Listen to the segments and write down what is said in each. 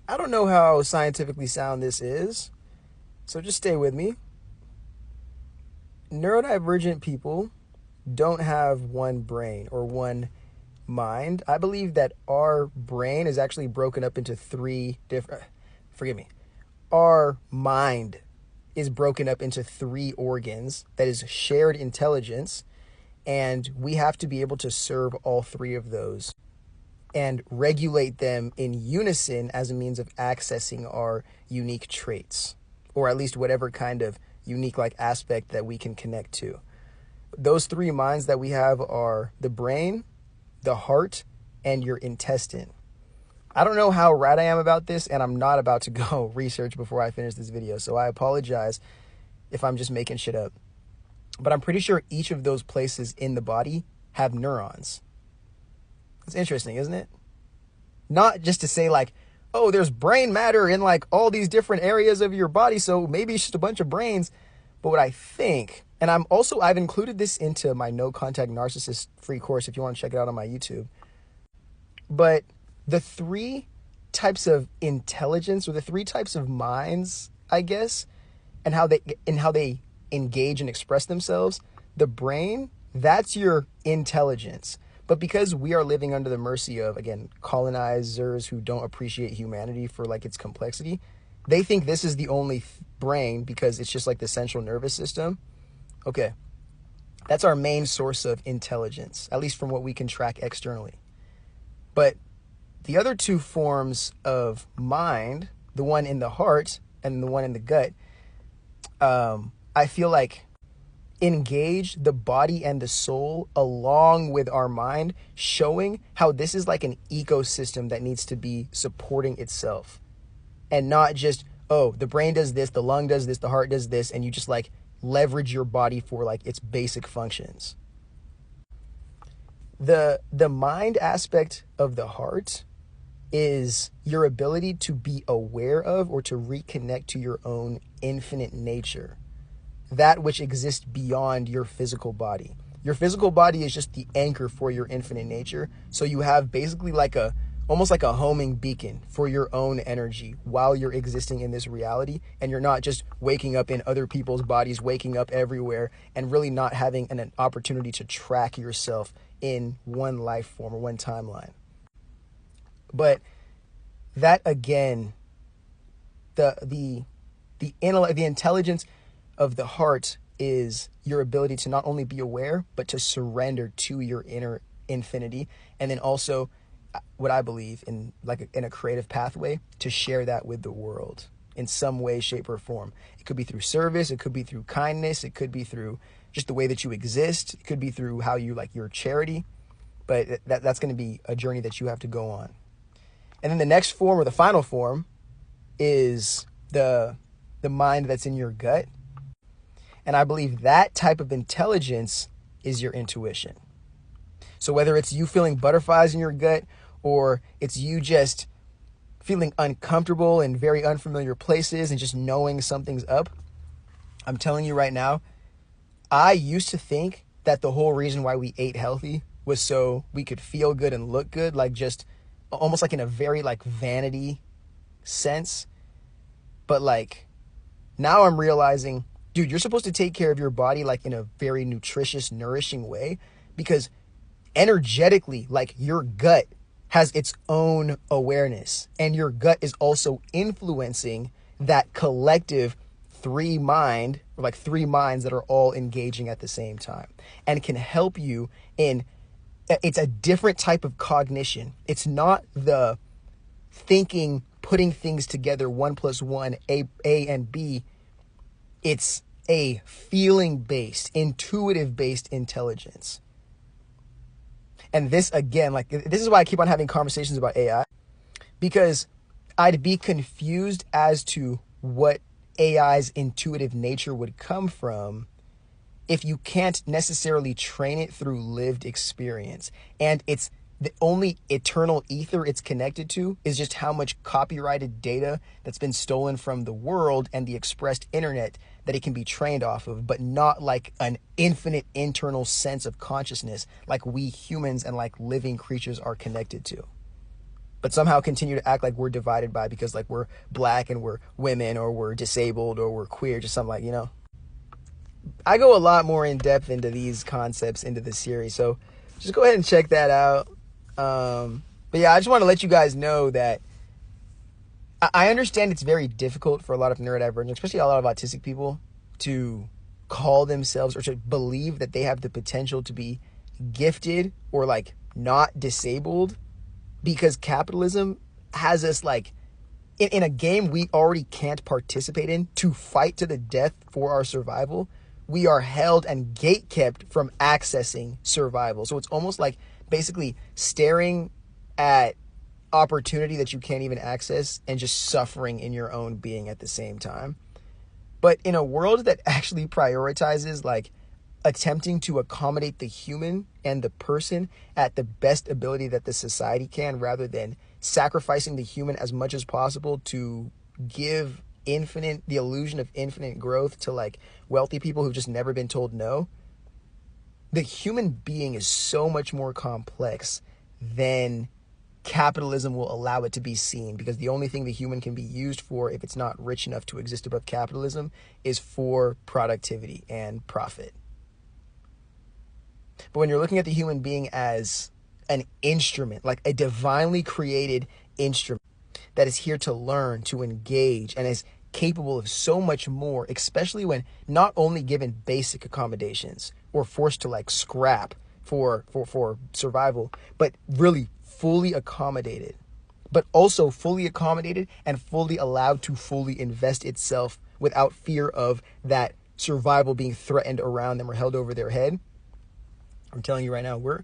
I don't know how scientifically sound this is, so just stay with me. Neurodivergent people don't have one brain or one mind. I believe that our brain is actually broken up into our mind is broken up into three organs that is shared intelligence, and we have to be able to serve all three of those and regulate them in unison as a means of accessing our unique traits, or at least whatever kind of unique aspect that we can connect to. Those three minds that we have are the brain, the heart, and your intestine. I don't know how right I am about this, and I'm not about to go research before I finish this video, so I apologize if I'm just making shit up. But I'm pretty sure each of those places in the body have neurons. It's interesting, isn't it? Not just to say oh, there's brain matter in all these different areas of your body, so maybe it's just a bunch of brains. But what I think, and I've included this into my No Contact Narcissist free course if you want to check it out on my YouTube. But the three types of intelligence, or the three types of minds, I guess, and how they engage and express themselves, the brain, that's your intelligence. But because we are living under the mercy of, again, colonizers who don't appreciate humanity for its complexity, they think this is the only brain because it's just the central nervous system. Okay, that's our main source of intelligence, at least from what we can track externally. But the other two forms of mind, the one in the heart and the one in the gut, I feel engage the body and the soul along with our mind, showing how this is an ecosystem that needs to be supporting itself. And not just, oh, the brain does this, the lung does this, the heart does this, and you just leverage your body for its basic functions. The mind aspect of the heart is your ability to be aware of or to reconnect to your own infinite nature, that which exists beyond your physical body. Your physical body is just the anchor for your infinite nature. So you have basically almost like a homing beacon for your own energy while you're existing in this reality. And you're not just waking up in other people's bodies, waking up everywhere, and really not having an opportunity to track yourself in one life form or one timeline. But that, again, the intelligence of the heart is your ability to not only be aware, but to surrender to your inner infinity. And then also, what I believe in a creative pathway, to share that with the world in some way, shape, or form. It could be through service. It could be through kindness. It could be through just the way that you exist. It could be through how you your charity. But that's going to be a journey that you have to go on. And then the next form, or the final form, is the mind that's in your gut. And I believe that type of intelligence is your intuition. So whether it's you feeling butterflies in your gut, or it's you just feeling uncomfortable in very unfamiliar places and just knowing something's up, I'm telling you right now, I used to think that the whole reason why we ate healthy was so we could feel good and look good, just almost in a very vanity sense. But now I'm realizing, dude, you're supposed to take care of your body in a very nutritious, nourishing way, because energetically, your gut has its own awareness, and your gut is also influencing that collective three minds that are all engaging at the same time, and can help you in, it's a different type of cognition. It's not the thinking, putting things together, 1 + 1, A and B. It's a feeling-based, intuitive-based intelligence. And this, again, this is why I keep on having conversations about AI, because I'd be confused as to what AI's intuitive nature would come from if you can't necessarily train it through lived experience. And it's the only eternal ether it's connected to is just how much copyrighted data that's been stolen from the world and the expressed internet that it can be trained off of, but not an infinite internal sense of consciousness like we humans and living creatures are connected to. but somehow continue to act like we're divided by because like we're black and we're women or we're disabled or we're queer, just something like, you know. I go a lot more in depth into these concepts into this series, so just go ahead and check that out. But yeah, I just want to let you guys know that I understand it's very difficult for a lot of neurodivergent, especially a lot of autistic people, to call themselves or to believe that they have the potential to be gifted or like not disabled, because capitalism has us like in a game we already can't participate in to fight to the death for our survival. We are held and gatekept from accessing survival. So it's almost like basically staring at opportunity that you can't even access and just suffering in your own being at the same time. But in a world that actually prioritizes like attempting to accommodate the human and the person at the best ability that the society can, rather than sacrificing the human as much as possible to give the illusion of infinite growth to like wealthy people who've just never been told no. The human being is so much more complex than capitalism will allow it to be seen, because the only thing the human can be used for, if it's not rich enough to exist above capitalism, is for productivity and profit. But when you're looking at the human being as an instrument, like a divinely created instrument that is here to learn, to engage, and is capable of so much more, especially when not only given basic accommodations or forced to like scrap for survival, but really fully accommodated, but also fully accommodated and fully allowed to fully invest itself without fear of that survival being threatened around them or held over their head. I'm telling you right now, we're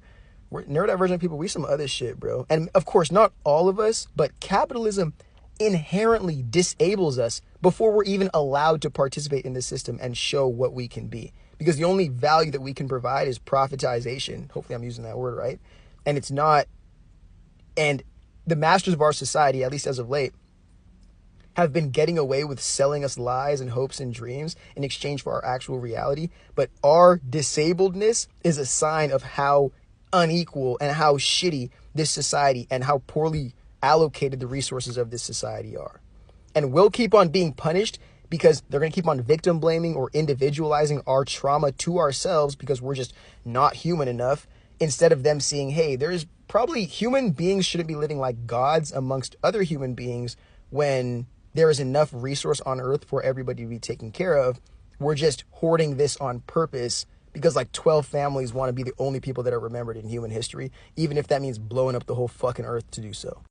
neurodivergent people. We some other shit, bro. And of course, not all of us, but capitalism inherently disables us before we're even allowed to participate in the system and show what we can be. Because the only value that we can provide is profitization. Hopefully I'm using that word right. And it's not. And the masters of our society, at least as of late, have been getting away with selling us lies and hopes and dreams in exchange for our actual reality. But our disabledness is a sign of how unequal and how shitty this society and how poorly allocated the resources of this society are. And we'll keep on being punished because they're going to keep on victim blaming or individualizing our trauma to ourselves because we're just not human enough, instead of them seeing, hey, there's probably human beings shouldn't be living like gods amongst other human beings when there is enough resource on earth for everybody to be taken care of. We're just hoarding this on purpose because like 12 families want to be the only people that are remembered in human history, even if that means blowing up the whole fucking earth to do so.